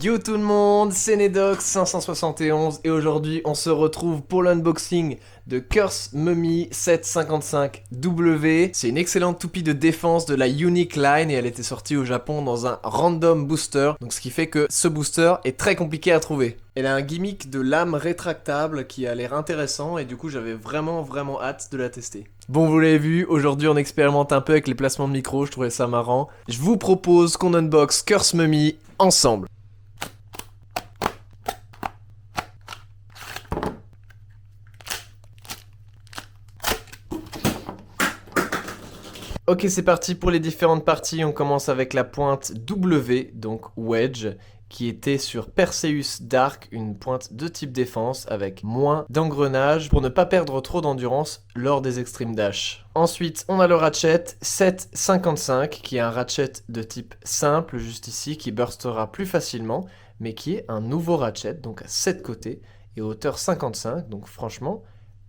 Yo tout le monde, c'est Nedox571 et aujourd'hui on se retrouve pour l'unboxing de Curse Mummy 755W. C'est une excellente toupie de défense de la Unique Line et elle était sortie au Japon dans un random booster, donc ce qui fait que ce booster est très compliqué à trouver. Elle a un gimmick de lame rétractable qui a l'air intéressant et du coup j'avais vraiment hâte de la tester. Bon, vous l'avez vu, aujourd'hui on expérimente un peu avec les placements de micro, je trouvais ça marrant. Je vous propose qu'on unbox Curse Mummy ensemble. Ok, c'est parti pour les différentes parties. On commence avec la pointe W, donc Wedge, qui était sur Perseus Dark, une pointe de type défense avec moins d'engrenage pour ne pas perdre trop d'endurance lors des Extreme Dash. Ensuite, on a le Ratchet 755, qui est un Ratchet de type simple, juste ici, qui burstera plus facilement, mais qui est un nouveau Ratchet, donc à 7 côtés, et hauteur 55, donc franchement,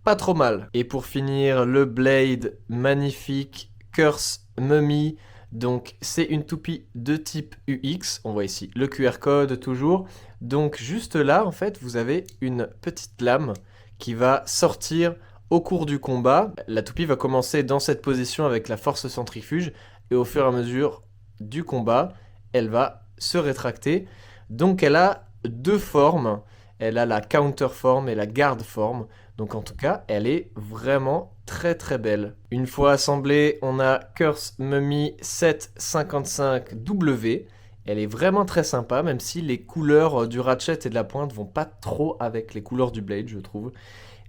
pas trop mal. Et pour finir, le Blade magnifique Curse Mummy, donc c'est une toupie de type UX, on voit ici le QR code toujours, donc juste là en fait vous avez une petite lame qui va sortir au cours du combat. La toupie va commencer dans cette position avec la force centrifuge et au fur et à mesure du combat elle va se rétracter, donc elle a deux formes, elle a la counter form et la guard form. Donc en tout cas, elle est vraiment très belle. Une fois assemblée, on a Curse Mummy 755W. Elle est vraiment très sympa, même si les couleurs du Ratchet et de la pointe vont pas trop avec les couleurs du Blade, je trouve.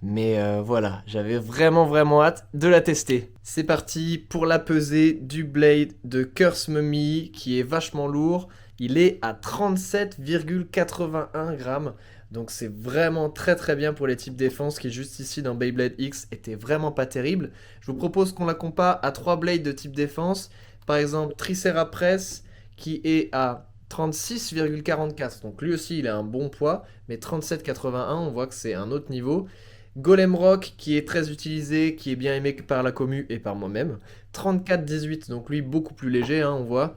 Mais voilà, j'avais vraiment hâte de la tester. C'est parti pour la pesée du Blade de Curse Mummy, qui est vachement lourd. Il est à 37,81 grammes. Donc c'est vraiment très bien pour les types défense qui juste ici dans Beyblade X était vraiment pas terrible. Je vous propose qu'on la compare à 3 blades de type défense. Par exemple Tricerapress qui est à 36,44. Donc lui aussi il a un bon poids, mais 37,81 on voit que c'est un autre niveau. Golem Rock qui est très utilisé, qui est bien aimé par la commu et par moi-même. 34,18 donc lui beaucoup plus léger hein, on voit.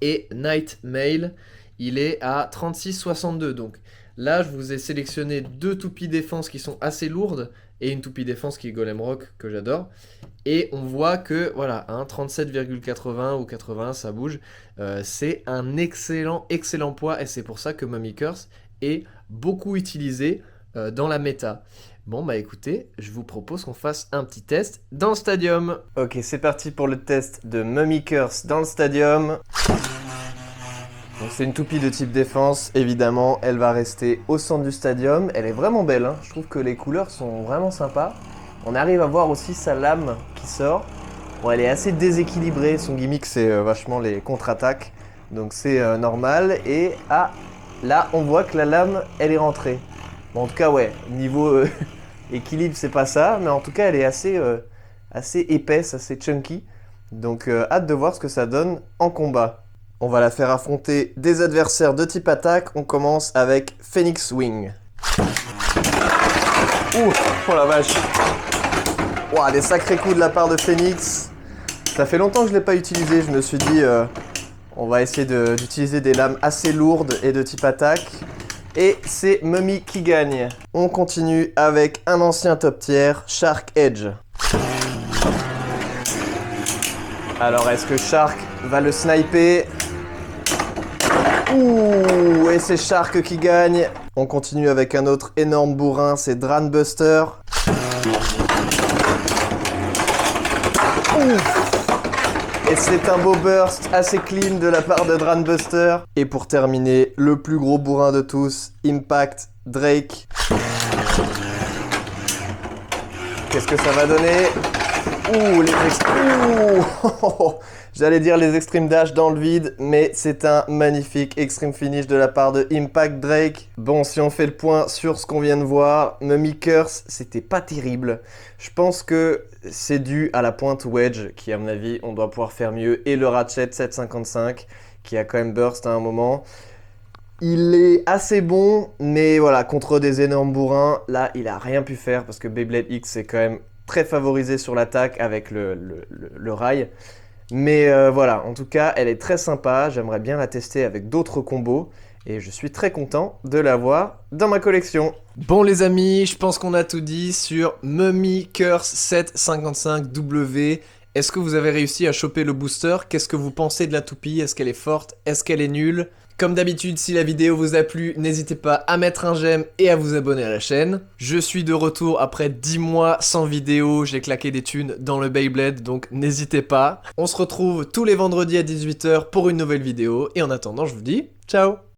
Et Night Mail il est à 36,62 donc là, je vous ai sélectionné deux toupies défense qui sont assez lourdes et une toupie défense qui est Golem Rock que j'adore. Et on voit que voilà, hein, 37,80 ou 80, ça bouge. C'est un excellent poids et c'est pour ça que Mummy Curse est beaucoup utilisé dans la méta. Bon bah écoutez, je vous propose qu'on fasse un petit test dans le stadium. Ok, c'est parti pour le test de Mummy Curse dans le stadium. Donc c'est une toupie de type défense, évidemment, elle va rester au centre du stadium. Elle est vraiment belle, hein. Je trouve que les couleurs sont vraiment sympas. On arrive à voir aussi sa lame qui sort. Bon, elle est assez déséquilibrée, son gimmick c'est vachement les contre-attaques, donc c'est normal. Et là on voit que la lame, elle est rentrée. Bon, en tout cas ouais, niveau équilibre c'est pas ça, mais en tout cas elle est assez épaisse, assez chunky. Donc hâte de voir ce que ça donne en combat. On va la faire affronter des adversaires de type attaque. On commence avec Phoenix Wing. Ouh, oh la vache. Ouah, des sacrés coups de la part de Phoenix. Ça fait longtemps que je ne l'ai pas utilisé. Je me suis dit, on va essayer d'utiliser des lames assez lourdes et de type attaque. Et c'est Mummy qui gagne. On continue avec un ancien top tier, Shark Edge. Alors, est-ce que Shark va le sniper ? Ouh, et c'est Shark qui gagne. On continue avec un autre énorme bourrin, c'est Dranbuster. Ouh. Et c'est un beau burst assez clean de la part de Dranbuster. Et pour terminer, le plus gros bourrin de tous, Impact Drake. Qu'est-ce que ça va donner ? Ouh, j'allais dire les Extreme Dash dans le vide, mais c'est un magnifique Extreme Finish de la part de Impact Drake. Bon, si on fait le point sur ce qu'on vient de voir, Mummy Curse, c'était pas terrible. Je pense que c'est dû à la pointe Wedge, qui à mon avis, on doit pouvoir faire mieux, et le Ratchet 755, qui a quand même burst à un moment. Il est assez bon, mais voilà, contre des énormes bourrins, là, il a rien pu faire, parce que Beyblade X, c'est quand même très favorisé sur l'attaque avec le rail. Mais voilà, en tout cas, elle est très sympa. J'aimerais bien la tester avec d'autres combos. Et je suis très content de l'avoir dans ma collection. Bon les amis, je pense qu'on a tout dit sur Mummy Curse 755W. Est-ce que vous avez réussi à choper le booster? Qu'est-ce que vous pensez de la toupie? Est-ce qu'elle est forte? Est-ce qu'elle est nulle? Comme d'habitude, si la vidéo vous a plu, n'hésitez pas à mettre un j'aime et à vous abonner à la chaîne. Je suis de retour après 10 mois sans vidéo, j'ai claqué des thunes dans le Beyblade, donc n'hésitez pas. On se retrouve tous les vendredis à 18 h pour une nouvelle vidéo, et en attendant, je vous dis ciao!